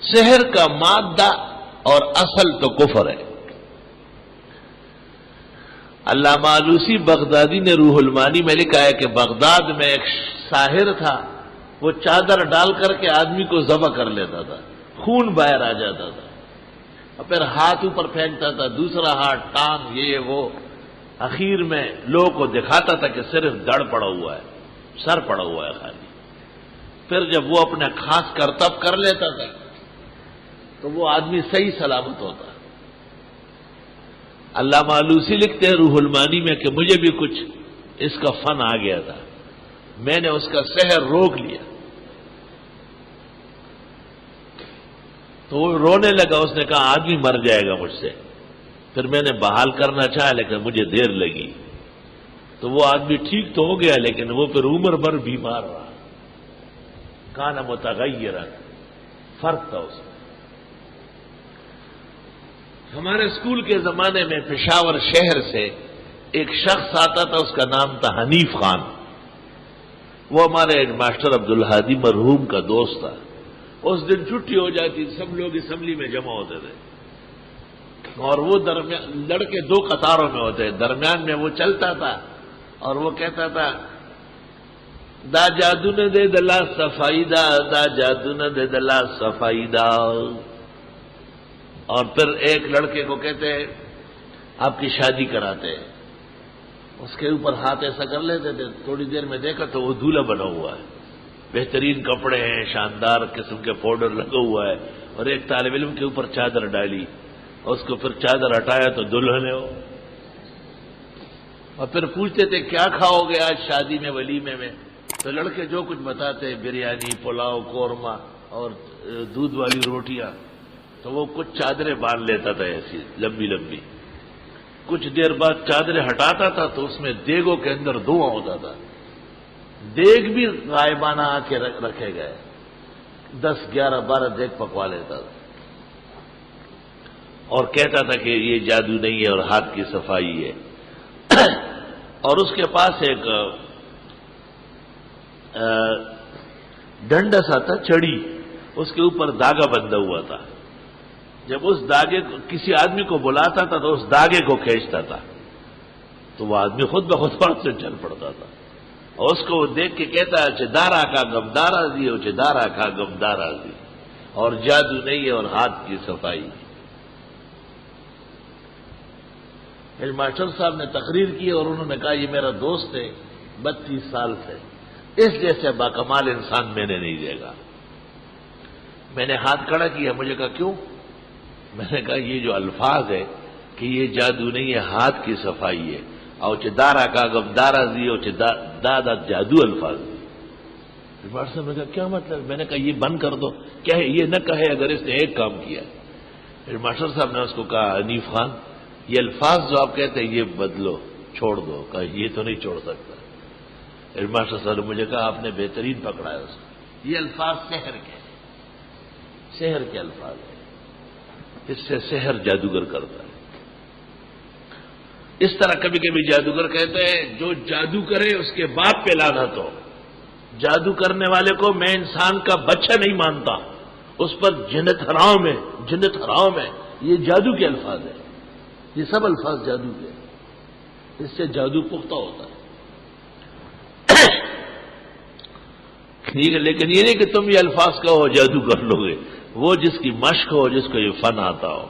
سحر کا مادہ اور اصل تو کفر ہے۔ علامہ آلوسی بغدادی نے روح المعانی میں لکھا ہے کہ بغداد میں ایک ساحر تھا، وہ چادر ڈال کر کے آدمی کو ذبح کر لیتا تھا، خون باہر آ جاتا تھا، اور پھر ہاتھ اوپر پھینکتا تھا، دوسرا ہاتھ، ٹانگ، یہ وہ، اخیر میں لوگوں کو دکھاتا تھا کہ صرف دڑ پڑا ہوا ہے، سر پڑا ہوا ہے خالی۔ پھر جب وہ اپنا خاص کرتب کر لیتا تھا تو وہ آدمی صحیح سلامت ہوتا۔ علامہ آلوسی لکھتے ہیں روح المعانی میں کہ مجھے بھی کچھ اس کا فن آ گیا تھا، میں نے اس کا سحر روک لیا، تو وہ رونے لگا، اس نے کہا آدمی مر جائے گا مجھ سے، پھر میں نے بحال کرنا چاہا لیکن مجھے دیر لگی، تو وہ آدمی ٹھیک تو ہو گیا لیکن وہ پھر عمر بھر بیمار رہا، کان متغیرا، فرق تھا اس میں۔ ہمارے اسکول کے زمانے میں پشاور شہر سے ایک شخص آتا تھا، اس کا نام تھا حنیف خان، وہ ہمارے ہیڈ ماسٹر عبدالہادی مرحوم کا دوست تھا۔ اس دن چھٹی ہو جاتی، سب لوگ اسمبلی میں جمع ہوتے تھے، اور وہ لڑکے دو قطاروں میں ہوتے، درمیان میں وہ چلتا تھا اور وہ کہتا تھا دا جادو نے دے دلا صفائی دا، دا جادو نے دے دلا صفائی دا، اور پھر ایک لڑکے کو کہتے ہیں آپ کی شادی کراتے ہیں، اس کے اوپر ہاتھ ایسا کر لیتے تھے، تھوڑی دیر میں دیکھا تو وہ دولہا بنا ہوا ہے، بہترین کپڑے ہیں، شاندار قسم کے پاؤڈر لگا ہوا ہے، اور ایک طالب علم کے اوپر چادر ڈالی، اور اس کو پھر چادر ہٹایا تو دلہن ہے وہ، اور پھر پوچھتے تھے کیا کھاؤ گے آج شادی میں، ولیمے میں، تو لڑکے جو کچھ بتاتے، بریانی، پلاؤ، قورمہ اور دودھ والی روٹیاں، تو وہ کچھ چادریں باندھ لیتا تھا ایسی لمبی لمبی، کچھ دیر بعد چادریں ہٹاتا تھا تو اس میں دیگوں کے اندر دھواں ہوتا تھا، دیگ بھی غائبانہ آ کے رکھے گئے، 10، 11، 12 دیگ پکوا لیتا تھا، اور کہتا تھا کہ یہ جادو نہیں ہے اور ہاتھ کی صفائی ہے۔ اور اس کے پاس ایک ڈنڈا سا تھا، چڑی، اس کے اوپر داغا بندھا ہوا تھا، جب اس داغے کو کسی آدمی کو بلاتا تھا تو اس داغے کو کھینچتا تھا تو وہ آدمی خود بخود وہاں سے چل پڑتا تھا، اور اس کو وہ دیکھ کے کہتا ہے چدارا کا غمدارا دی ہو، چدارا کا غمدارا دی، اور جادو نہیں ہے اور ہاتھ کی صفائی۔ میرے ماسٹر صاحب نے تقریر کی اور انہوں نے کہا یہ میرا دوست ہے 32 سال سے، اس جیسے باکمال انسان میں نے نہیں دیکھا۔ میں نے ہاتھ کھڑا کیا، مجھے کہا کیوں؟ میں نے کہا یہ جو الفاظ ہے کہ یہ جادو نہیں ہے، ہاتھ کی صفائی ہے، اور چدارا کا غمدارا دی اور دادا جادو الفاظ دی۔ ماسٹر صاحب نے کہا کیا مطلب؟ میں نے کہا یہ بند کر دو، کیا ہے یہ نہ کہے اگر اس نے ایک کام کیا۔ پھر ماسٹر صاحب نے اس کو کہا حنیف خان یہ الفاظ جو آپ کہتے ہیں یہ بدلو، چھوڑ دو۔ کہا یہ تو نہیں چھوڑ سکتا۔ پھر ماسٹر صاحب نے مجھے کہا آپ نے بہترین پکڑا ہے اس کو، یہ الفاظ سحر کے، سحر کے الفاظ ہیں، اس سے سحر جادوگر کرتا ہے۔ اس طرح کبھی کبھی جادوگر کہتے ہیں جو جادو کرے اس کے باپ پہ لعنت ہو، جادو کرنے والے کو میں انسان کا بچہ نہیں مانتا، اس پر جنت حرام ہے، جنت حرام ہے، یہ جادو کے الفاظ ہیں، یہ سب الفاظ جادو کے، اس سے جادو پختہ ہوتا ہے۔ ٹھیک ہے، لیکن یہ نہیں کہ تم یہ الفاظ کہو جادو کر لو گے، وہ جس کی مشق ہو، جس کو یہ فن آتا ہو۔